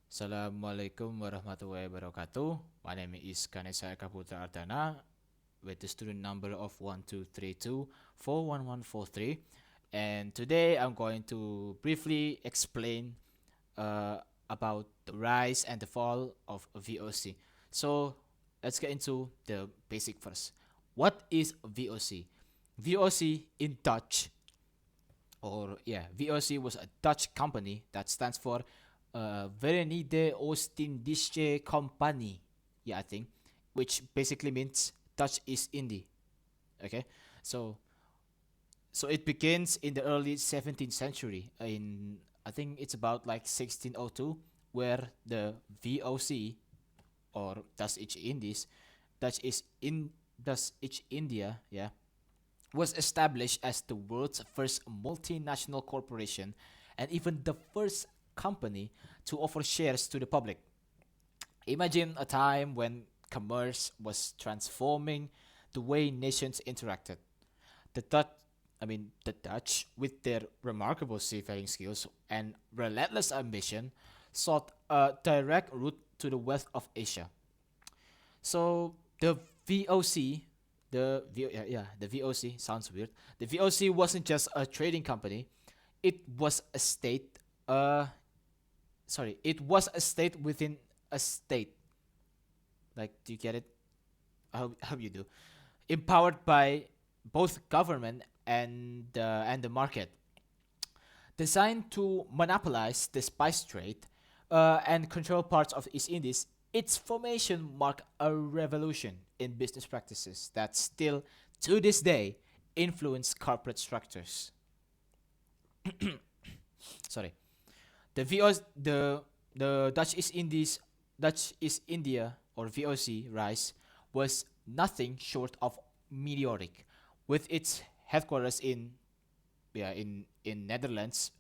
Assalamualaikum warahmatullahi wabarakatuh. My name is Ganesha Eka Putra Ardhana with the student number of 1232 41143. And today I'm going to briefly explain uh, about the rise and the fall of VOC. So let's get into the basic first. What is VOC? VOC in Dutch, VOC was a Dutch company that stands for Verenigde Oost-Indische Compagnie. Yeah, I think, which basically means Dutch East Indie. Okay, so so it begins in the early 17th century. In I think it's about like 1602, where the VOC or Dutch East Indies, Dutch East India, yeah, was established as the world's first multinational corporation and even the first company to offer shares to the public. Imagine a time when commerce was transforming the way nations interacted. The Dutch, the Dutch, with their remarkable seafaring skills and relentless ambition, sought a direct route to the wealth of Asia. So the VOC, the VOC sounds weird. The VOC wasn't just a trading company; it was a state. It was a state within a state. Like, do you get it? I hope you do. Empowered by both government and the market, designed to monopolize the spice trade and control parts of the East Indies. Its formation marked a revolution in business practices that still, to this day, influence corporate structures. Sorry, the Dutch East India or VOC rise was nothing short of meteoric, with its headquarters in Netherlands,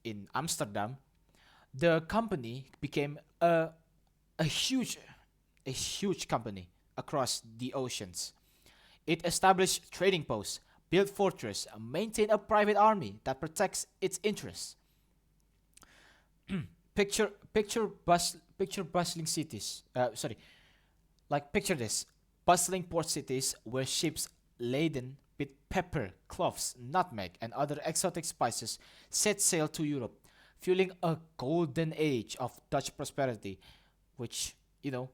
in Amsterdam. The company became a huge a huge company across the oceans. It established trading posts, built fortress, maintained a private army that protects its interests. Picture bustling cities. Picture this: bustling port cities where ships laden with pepper, cloves, nutmeg, and other exotic spices set sail to Europe, fueling a golden age of Dutch prosperity, which you know,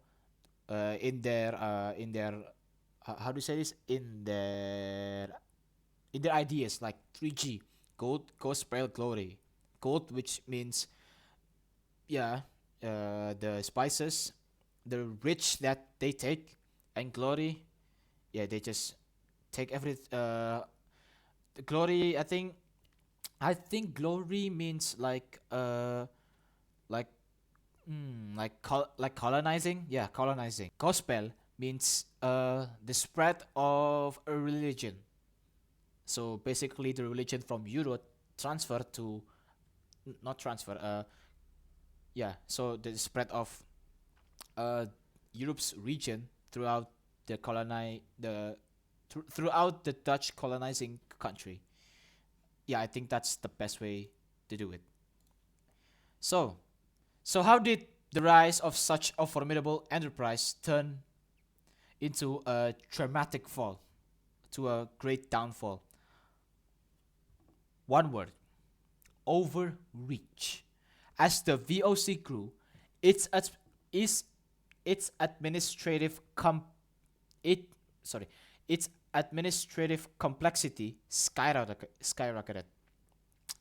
in their how do you say this, in their ideas, like 3G, gold, gospel glory, gold, which means, yeah, the spices, the rich that they take, and glory, yeah, they just take every the glory. I think glory means like like colonizing. Yeah, colonizing. Gospel means the spread of a religion. So basically, the religion from Europe transfer to, not transfer. Yeah. So the spread of uh Europe's region throughout throughout the Dutch colonizing country. Yeah, I think that's the best way to do it. So, so how did the rise of such a formidable enterprise turn into a dramatic fall, to a great downfall? One word: overreach. As the VOC grew, its is its administrative it sorry its administrative complexity skyrocketed.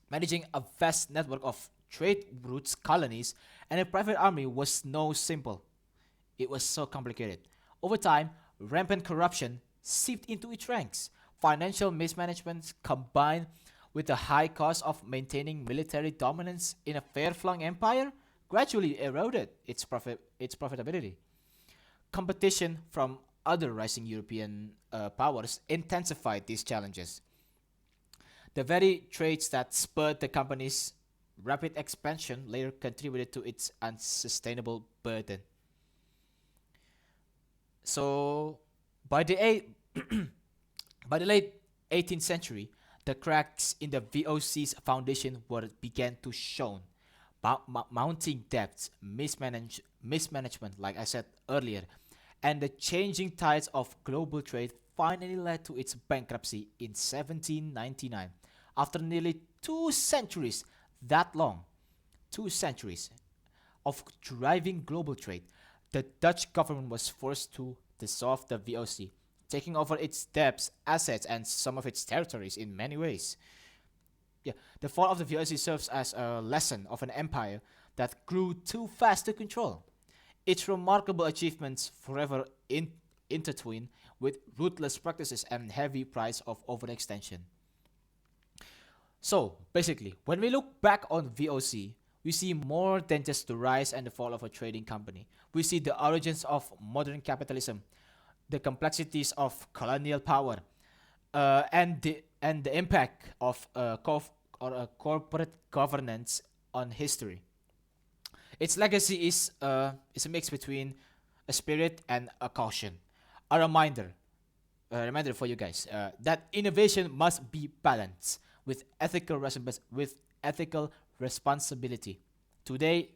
Managing a vast network of trade routes, colonies, and a private army was no simple. It was so complicated. Over time, rampant corruption seeped into its ranks. Financial mismanagement combined with the high cost of maintaining military dominance in a far-flung empire gradually eroded its profitability. Competition from other rising European powers intensified these challenges. The very traits that spurred the company's rapid expansion later contributed to its unsustainable burden. So, by the eight, by the late 18th century, the cracks in the VOC's foundation were began to show. mounting debts, mismanagement, like I said earlier, and the changing tides of global trade finally led to its bankruptcy in 1799. After nearly 2 centuries, that long, 2 centuries of driving global trade, the Dutch government was forced to dissolve the VOC, taking over its debts, assets, and some of its territories in many ways. Yeah, the fall of the VOC serves as a lesson of an empire that grew too fast to control. Its remarkable achievements forever intertwined with ruthless practices and heavy price of overextension. So, basically, when we look back on VOC, we see more than just the rise and the fall of a trading company. We see the origins of modern capitalism, the complexities of colonial power, and the impact of corporate governance on history. Its legacy is a mix between a spirit and a caution, a reminder for you guys that innovation must be balanced with ethical responsibility. Today,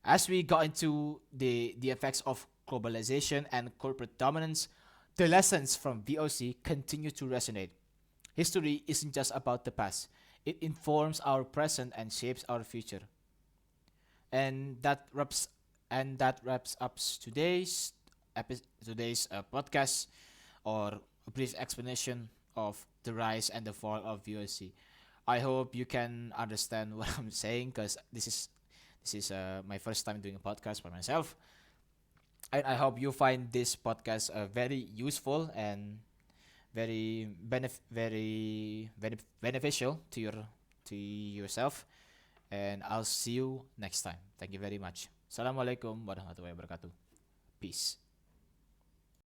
as we got into the effects of globalization and corporate dominance, the lessons from VOC continue to resonate. History isn't just about the past; it informs our present and shapes our future. And that wraps up today's podcast, or a brief explanation of the rise and the fall of VOC. I hope you can understand what I'm saying, because this is my first time doing a podcast for myself, and I hope you find this podcast very useful and very beneficial to yourself. And I'll see you next time. Thank you very much. Assalamualaikum warahmatullahi wabarakatuh. Peace.